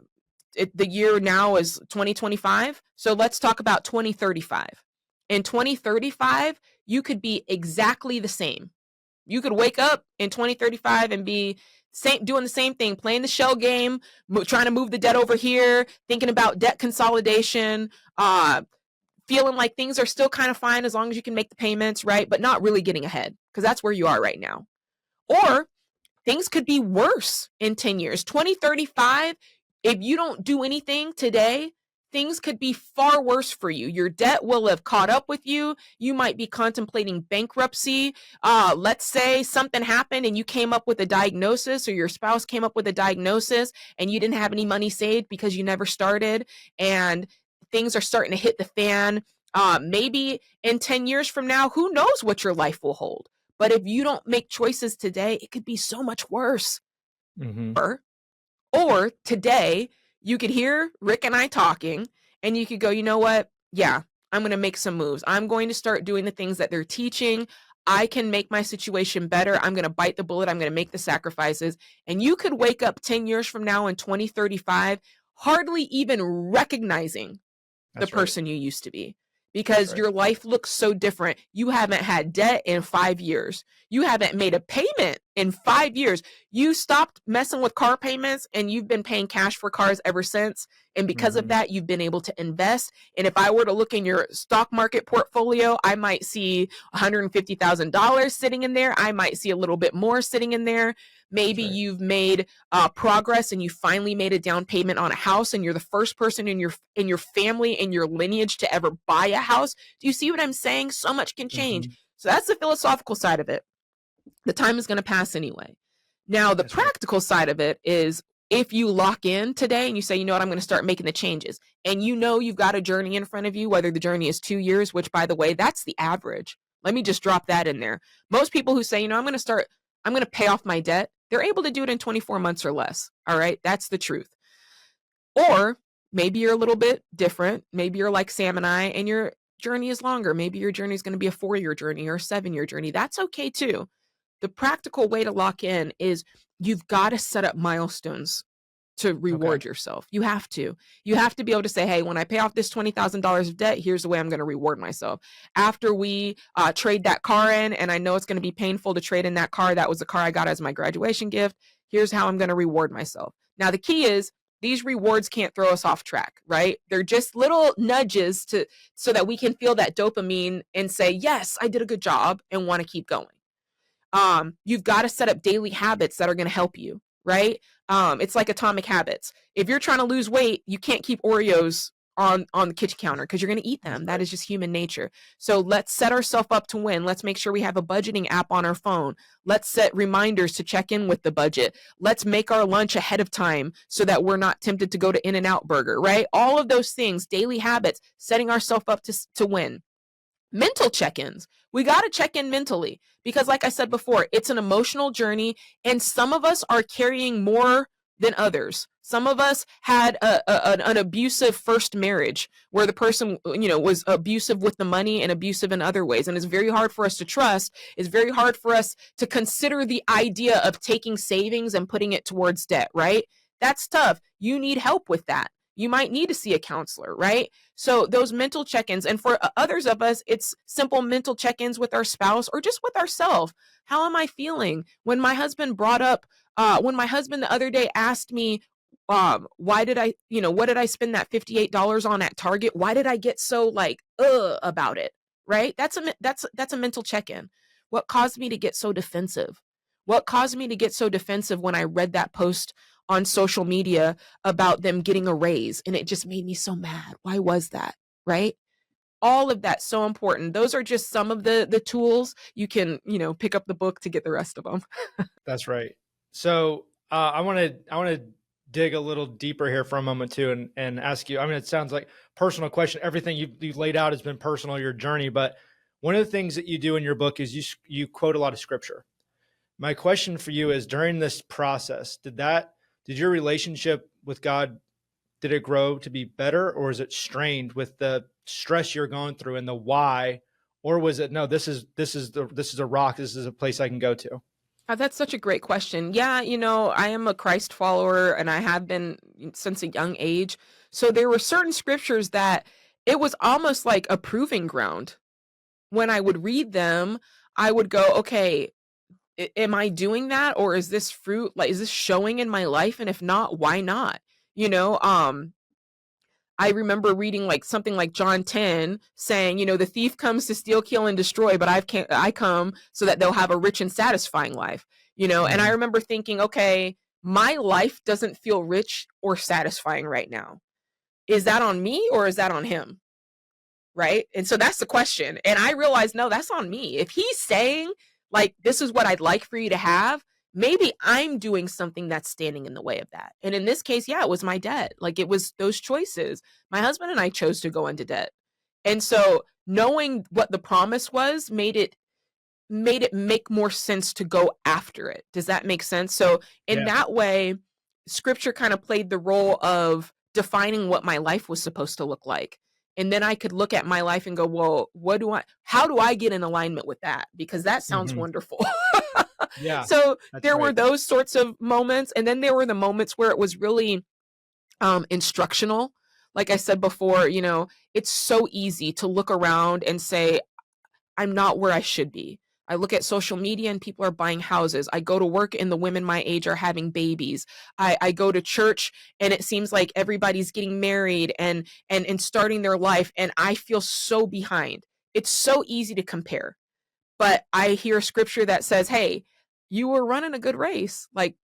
year now is 2025. So let's talk about 2035. In 2035, you could be exactly the same. You could wake up in 2035 and be doing the same thing, playing the shell game, trying to move the debt over here, thinking about debt consolidation, feeling like things are still kind of fine as long as you can make the payments, right? But not really getting ahead, because that's where you are right now. Or things could be worse in 10 years. 2035, if you don't do anything today, things could be far worse for you. Your debt will have caught up with you. You might be contemplating bankruptcy. Let's say something happened and you came up with a diagnosis, or your spouse came up with a diagnosis and you didn't have any money saved because you never started, and things are starting to hit the fan. Maybe in 10 years from now, who knows what your life will hold. But if you don't make choices today, it could be so much worse. Mm-hmm. Or today, you could hear Rick and I talking, and you could go, you know what? Yeah, I'm going to make some moves. I'm going to start doing the things that they're teaching. I can make my situation better. I'm going to bite the bullet. I'm going to make the sacrifices. And you could wake up 10 years from now in 2035, hardly even recognizing the person you used to be, because your life looks so different. You haven't had debt in 5 years. You haven't made a payment in 5 years. You stopped messing with car payments and you've been paying cash for cars ever since. And because of that, you've been able to invest. And if I were to look in your stock market portfolio, I might see $150,000 sitting in there. I might see a little bit more sitting in there. Maybe you've made progress and you finally made a down payment on a house, and you're the first person in your family, in your lineage, to ever buy a house. Do you see what I'm saying? So much can change. So that's the philosophical side of it. The time is going to pass anyway. Now, the practical side of it is, if you lock in today and you say, you know what, I'm going to start making the changes, and you know you've got a journey in front of you, whether the journey is 2 years, which, by the way, that's the average. Let me just drop that in there. Most people who say, you know, I'm going to pay off my debt, they're able to do it in 24 months or less. All right. That's the truth. Or maybe you're a little bit different. Maybe you're like Sam and I, and your journey is longer. Maybe your journey is going to be a 4-year journey or a 7-year journey. That's okay too. The practical way to lock in is you've got to set up milestones to reward yourself. You have to be able to say, hey, when I pay off this $20,000 of debt, here's the way I'm going to reward myself. After we trade that car in, and I know it's going to be painful to trade in that car. That was the car I got as my graduation gift. Here's how I'm going to reward myself. Now, the key is these rewards can't throw us off track, right? They're just little nudges so that we can feel that dopamine and say, yes, I did a good job, and want to keep going. You've got to set up daily habits that are going to help you, right? It's like atomic habits. If you're trying to lose weight, you can't keep Oreos on the kitchen counter because you're going to eat them. That is just human nature. So let's set ourselves up to win. Let's make sure we have a budgeting app on our phone. Let's set reminders to check in with the budget. Let's make our lunch ahead of time so that we're not tempted to go to In-N-Out Burger, right? All of those things, daily habits, setting ourselves up to win. Mental check-ins. We got to check in mentally because, like I said before, it's an emotional journey, and some of us are carrying more than others. Some of us had an abusive first marriage where the person, was abusive with the money and abusive in other ways. And it's very hard for us to trust. It's very hard for us to consider the idea of taking savings and putting it towards debt, right? That's tough. You need help with that. You might need to see a counselor, right? So those mental check-ins, and for others of us, it's simple mental check-ins with our spouse or just with ourselves. How am I feeling? When my husband the other day asked me, what did I spend that $58 on at Target? Why did I get so about it? Right? That's a mental check-in. What caused me to get so defensive? What caused me to get so defensive when I read that post on social media about them getting a raise? And it just made me so mad. Why was that? Right? All of that's so important. Those are just some of the tools. You can, pick up the book to get the rest of them. That's right. So I want to dig a little deeper here for a moment too, and ask you. I mean, it sounds like personal question. Everything you've laid out has been personal, your journey. But one of the things that you do in your book is you quote a lot of scripture. My question for you is, during this process, did your relationship with God, did it grow to be better, or is it strained with the stress you're going through and the why, or was it, no, this is a rock, this is a place I can go to? That's such a great question. Yeah, I am a Christ follower and I have been since a young age. So there were certain scriptures that it was almost like a proving ground. When I would read them, I would go, okay, am I doing that? Or is this fruit, like, is this showing in my life? And if not, why not? You know, I remember reading like something like John 10 saying, the thief comes to steal, kill, and destroy, but I come so that they'll have a rich and satisfying life, and I remember thinking, okay, my life doesn't feel rich or satisfying right now. Is that on me or is that on him? Right. And so that's the question. And I realized, no, that's on me. If he's saying like, this is what I'd like for you to have, maybe I'm doing something that's standing in the way of that. And in this case, yeah, it was my debt. Like, it was those choices. My husband and I chose to go into debt. And so knowing what the promise was made it make more sense to go after it. Does that make sense? So in that way, scripture kind of played the role of defining what my life was supposed to look like. And then I could look at my life and go, well, how do I get in alignment with that? Because that sounds wonderful. Yeah. So there were those sorts of moments. And then there were the moments where it was really instructional. Like I said before, it's so easy to look around and say, I'm not where I should be. I look at social media and people are buying houses. I go to work and the women my age are having babies. I go to church and it seems like everybody's getting married and starting their life. And I feel so behind. It's so easy to compare. But I hear scripture that says, hey, you were running a good race. Like,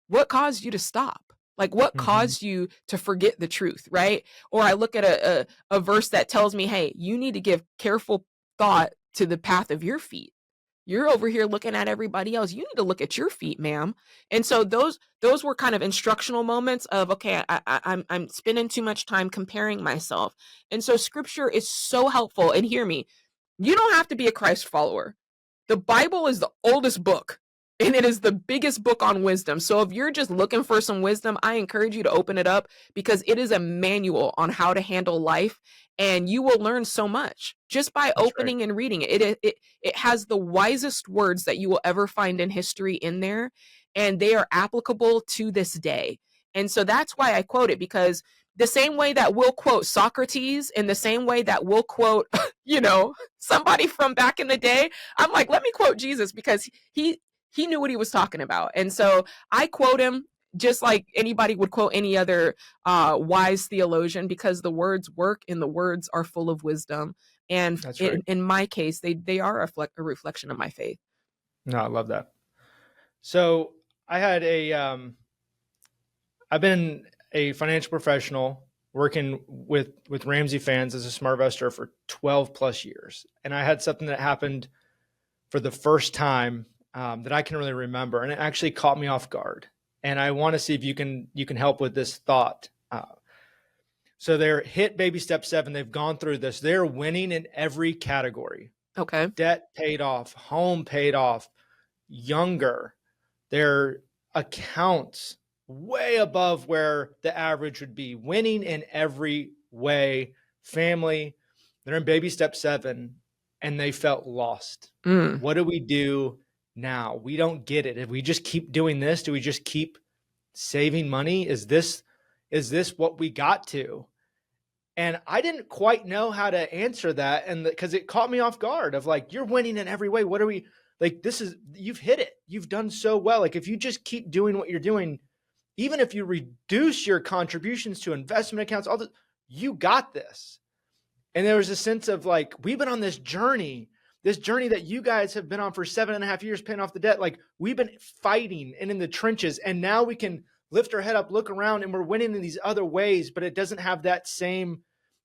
what caused you to stop? Like, what caused you to forget the truth, right? Or I look at a verse that tells me, hey, you need to give careful thought to the path of your feet. You're over here looking at everybody else. You need to look at your feet, ma'am. And so those were kind of instructional moments of, okay, I'm spending too much time comparing myself. And so scripture is so helpful. And hear me, you don't have to be a Christ follower. The Bible is the oldest book and it is the biggest book on wisdom. So if you're just looking for some wisdom, I encourage you to open it up because it is a manual on how to handle life. And you will learn so much just by opening and reading it. It has the wisest words that you will ever find in history in there, and they are applicable to this day. And so that's why I quote it, because the same way that we'll quote Socrates, in the same way that we'll quote, somebody from back in the day, I'm like, let me quote Jesus because he knew what he was talking about. And so I quote him just like anybody would quote any other wise theologian, because the words work and the words are full of wisdom. And in my case, they are a reflection of my faith. No, I love that. So I had I've been a financial professional working with Ramsey fans as a smart investor for 12 plus years. And I had something that happened for the first time that I can really remember. And it actually caught me off guard. And I want to see if you can help with this thought. So they're hit baby step 7. They've gone through this. They're winning in every category. Okay. Debt paid off, home paid off, younger. Their accounts way above where the average would be. Winning in every way. Family. They're in baby step 7 and they felt lost. What do we do now? We don't get it. If we just keep doing this, do we just keep saving money? Is this what we got to? And I didn't quite know how to answer that. And because it caught me off guard of like, you're winning in every way. What are we like? You've hit it. You've done so well. Like if you just keep doing what you're doing, even if you reduce your contributions to investment accounts, you got this. And there was a sense of like, we've been on this journey this journey that you guys have been on for 7.5 years, paying off the debt. Like, we've been fighting and in the trenches, and now we can lift our head up, look around, and we're winning in these other ways, but it doesn't have that same,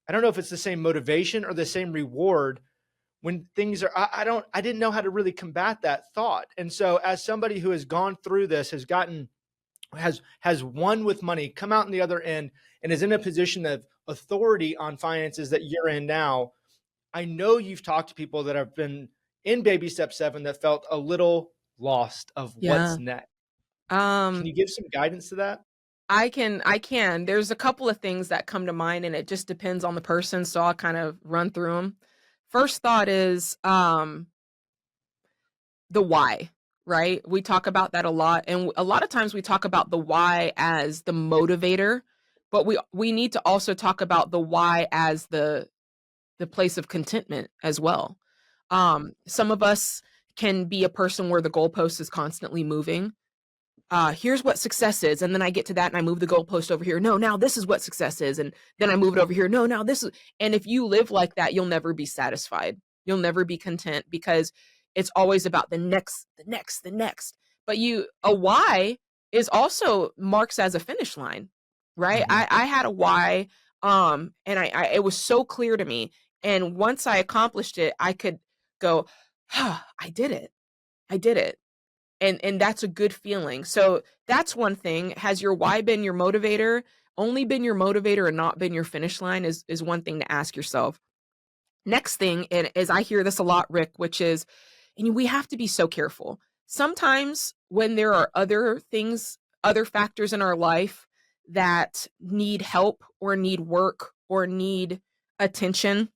I don't know if it's the same motivation or the same reward when things are, I didn't know how to really combat that thought. And so as somebody who has gone through this, has won with money, come out on the other end, and is in a position of authority on finances that you're in now, I know you've talked to people that have been in baby step 7 that felt a little lost of Yeah. what's next. Can Um, you give some guidance to that? I can. There's a couple of things that come to mind, and it just depends on the person, so I'll kind of run through them. First thought is the why, right? We talk about that a lot, and a lot of times we talk about the why as the motivator, but we need to also talk about the why as the place of contentment as well. Some of us can be a person where the goalpost is constantly moving. Here's what success is, and then I get to that and I move the goalpost over here. No, now this is what success is, and then I move it over here. No, now this is. And if you live like that, you'll never be satisfied. You'll never be content because it's always about the next, the next, the next. But a why is also marks as a finish line, right? Mhm. I had a why, and I it was so clear to me. And once I accomplished it, I could go, I did it. I did it. And that's a good feeling. So that's one thing. Has your why been your motivator? Only been your motivator and not been your finish line is one thing to ask yourself. Next thing, and as I hear this a lot, Rick, which is, and we have to be so careful. Sometimes when there are other things, other factors in our life that need help or need work or need attention,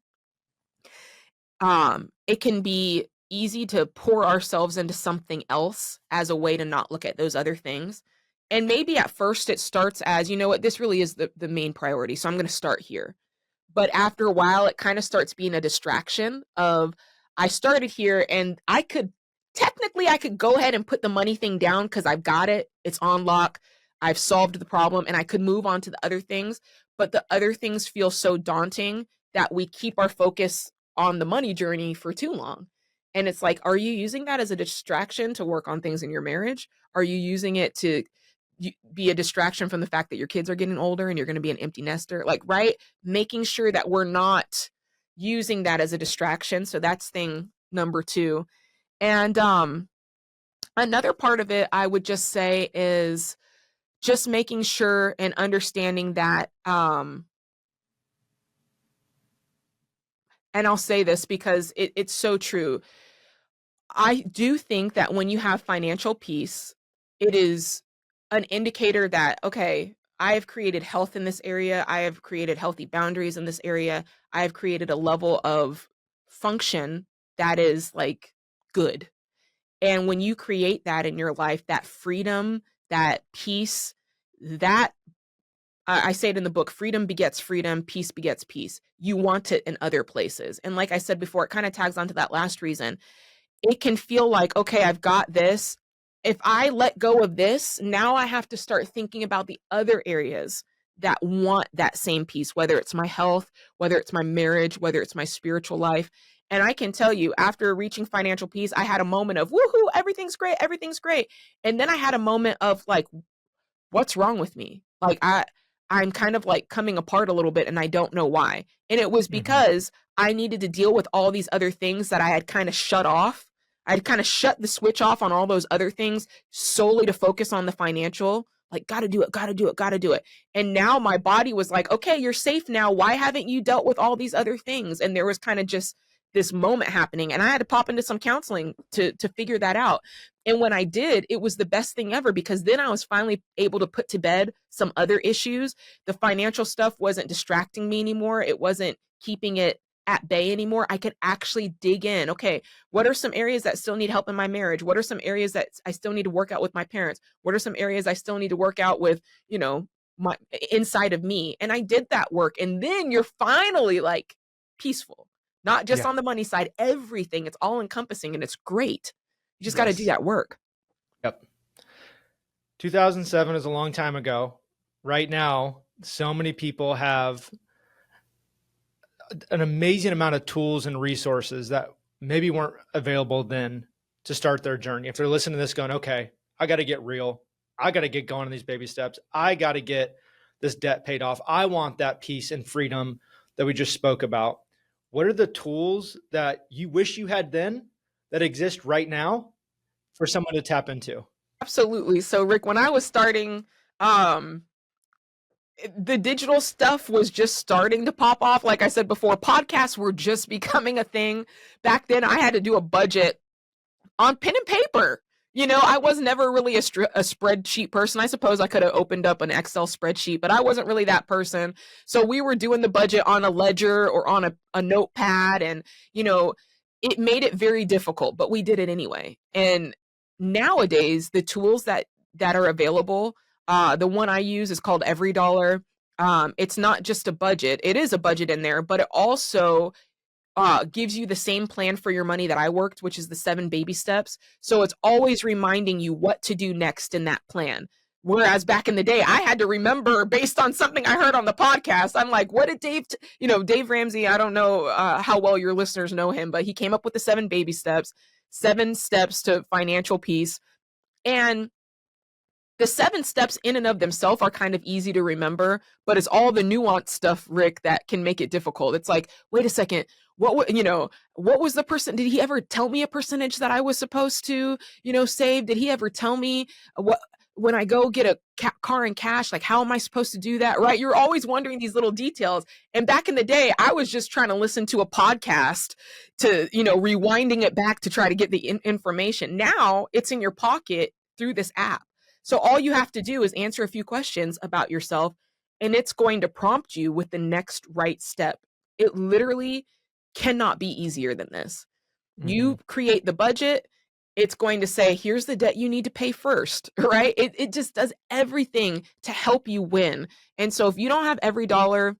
it can be easy to pour ourselves into something else as a way to not look at those other things. And maybe at first it starts as, you know what, this really is the main priority. So I'm going to start here. But after a while, it kind of starts being a distraction of, I started here and I could go ahead and put the money thing down because I've got it. It's on lock. I've solved the problem and I could move on to the other things. But the other things feel so daunting that we keep our focus on the money journey for too long. And it's like, are you using that as a distraction to work on things in your marriage? Are you using it to be a distraction from the fact that your kids are getting older and you're going to be an empty nester? Like, right? Making sure that we're not using that as a distraction. So that's thing number 2. And another part of it, I would just say, is just making sure and understanding that, and I'll say this because it's so true. I do think that when you have financial peace, it is an indicator that, okay, I have created health in this area. I have created healthy boundaries in this area. I have created a level of function that is like good. And when you create that in your life, that freedom, that peace, that I say it in the book, freedom begets freedom, peace begets peace. You want it in other places. And like I said before, it kind of tags onto that last reason. It can feel like, okay, I've got this. If I let go of this, now I have to start thinking about the other areas that want that same peace, whether it's my health, whether it's my marriage, whether it's my spiritual life. And I can tell you, after reaching financial peace, I had a moment of, woohoo, everything's great, everything's great. And then I had a moment of like, what's wrong with me? Like I'm kind of like coming apart a little bit and I don't know why. And it was Mhm. because I needed to deal with all these other things that I had kind of shut off. I'd kind of shut the switch off on all those other things solely to focus on the financial, like, gotta do it, gotta do it, gotta do it. And now my body was like, okay, you're safe now. Why haven't you dealt with all these other things? And there was kind of just this moment happening. And I had to pop into some counseling to figure that out. And when I did, it was the best thing ever because then I was finally able to put to bed some other issues. The financial stuff wasn't distracting me anymore. It wasn't keeping it at bay anymore. I could actually dig in. Okay, what are some areas that still need help in my marriage? What are some areas that I still need to work out with my parents? What are some areas I still need to work out with, my inside of me? And I did that work. And then you're finally like peaceful, not just Yeah. on the money side, everything. It's all encompassing and it's great. You just got to do Yes. that work. Yep. 2007 is a long time ago. Right now, so many people have an amazing amount of tools and resources that maybe weren't available then to start their journey. If they're listening to this going, okay, I got to get real. I got to get going on these baby steps. I got to get this debt paid off. I want that peace and freedom that we just spoke about. What are the tools that you wish you had then that exist right now for someone to tap into? Absolutely. So Rick, when I was starting, the digital stuff was just starting to pop off. Like I said before, podcasts were just becoming a thing. Back then, I had to do a budget on pen and paper. I was never really a spreadsheet person. I suppose I could have opened up an Excel spreadsheet, but I wasn't really that person. So we were doing the budget on a ledger or on a notepad, and it made it very difficult, but we did it anyway. And nowadays, the tools that are available, the one I use is called Every Dollar. It's not just a budget. It is a budget in there, but it also gives you the same plan for your money that I worked, which is the 7 baby steps. So it's always reminding you what to do next in that plan. Whereas back in the day, I had to remember based on something I heard on the podcast. I'm like, what did Dave Ramsey, I don't know how well your listeners know him, but he came up with the 7 baby steps, 7 steps to financial peace. And the 7 steps in and of themselves are kind of easy to remember, but it's all the nuanced stuff, Rick, that can make it difficult. It's like, wait a second, what was the person? Did he ever tell me a percentage that I was supposed to, save? Did he ever tell me when I go get a car in cash, like, how am I supposed to do that? Right? You're always wondering these little details. And back in the day, I was just trying to listen to a podcast to, rewinding it back to try to get the information. Now it's in your pocket through this app. So all you have to do is answer a few questions about yourself, and it's going to prompt you with the next right step. It literally cannot be easier than this. Mm-hmm. You create the budget. It's going to say, here's the debt you need to pay first, right? It just does everything to help you win. And so if you don't have Every Dollar,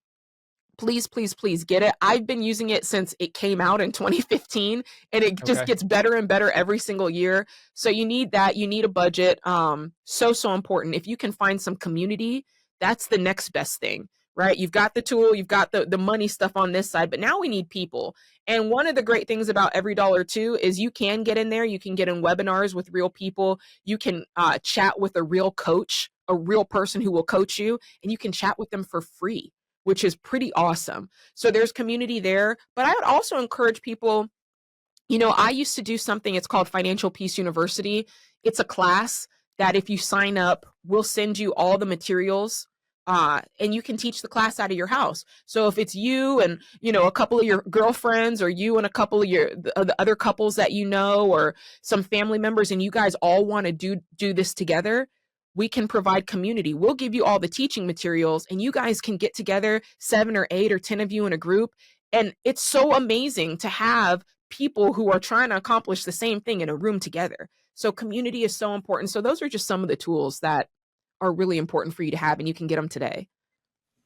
please, please, please get it. I've been using it since it came out in 2015, and it just gets better and better every single year. So you need that. You need a budget. So important. If you can find some community, that's the next best thing, right? You've got the tool, you've got the money stuff on this side, but now we need people. And one of the great things about Every Dollar too is you can get in there. You can get in webinars with real people. You can chat with a real coach, a real person who will coach you, and you can chat with them for free, which is pretty awesome. So there's community there. But I would also encourage people, I used to do something, it's called Financial Peace University. It's a class that if you sign up, we'll send you all the materials, and you can teach the class out of your house. So if it's you and, a couple of your girlfriends, or you and a couple of the other couples that or some family members, and you guys all want to do this together, we can provide community. We'll give you all the teaching materials, and you guys can get together, 7 or 8 or 10 of you in a group. And it's so amazing to have people who are trying to accomplish the same thing in a room together. So community is so important. So those are just some of the tools that are really important for you to have, and you can get them today.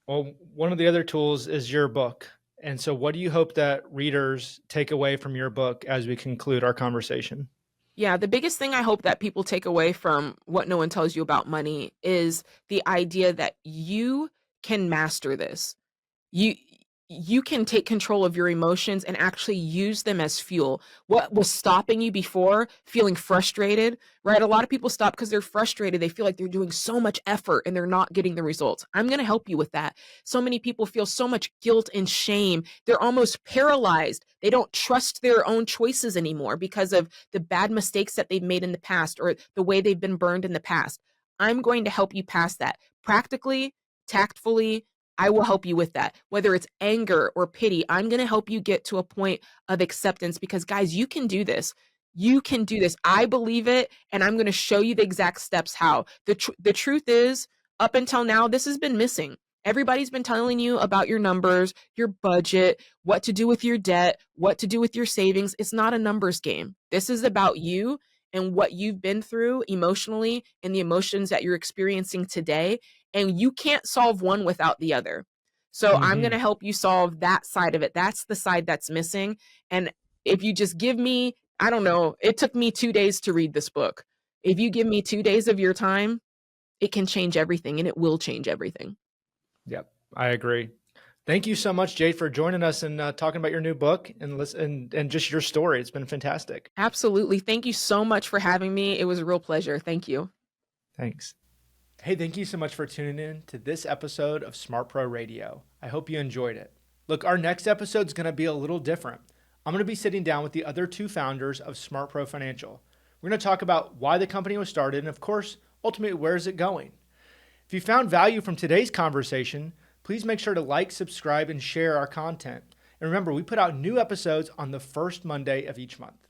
Well, one of the other tools is your book. And so what do you hope that readers take away from your book as we conclude our conversation? Yeah, the biggest thing I hope that people take away from What No One Tells You About Money is the idea that you can master this. You can take control of your emotions and actually use them as fuel. What was stopping you before, feeling frustrated, right? A lot of people stop because they're frustrated. They feel like they're doing so much effort and they're not getting the results. I'm going to help you with that. So many people feel so much guilt and shame. They're almost paralyzed. They don't trust their own choices anymore because of the bad mistakes that they've made in the past or the way they've been burned in the past. I'm going to help you pass that practically, tactfully. I will help you with that. Whether it's anger or pity, I'm going to help you get to a point of acceptance because, guys, you can do this. You can do this. I believe it, and I'm going to show you the exact steps how. The truth is, up until now, this has been missing. Everybody's been telling you about your numbers, your budget, what to do with your debt, what to do with your savings. It's not a numbers game. This is about you and what you've been through emotionally and the emotions that you're experiencing today. And you can't solve one without the other. So I'm going to help you solve that side of it. That's the side that's missing. And if you just give me, I don't know, it took me 2 days to read this book. If you give me 2 days of your time, it can change everything, and it will change everything. Yep, I agree. Thank you so much, Jade, for joining us and talking about your new book and just your story. It's been fantastic. Absolutely. Thank you so much for having me. It was a real pleasure. Thank you. Thanks. Hey, thank you so much for tuning in to this episode of Smart Pro Radio. I hope you enjoyed it. Look, our next episode is going to be a little different. I'm going to be sitting down with the other two founders of Smart Pro Financial. We're going to talk about why the company was started and, of course, ultimately, where is it going? If you found value from today's conversation, please make sure to like, subscribe, and share our content. And remember, we put out new episodes on the first Monday of each month.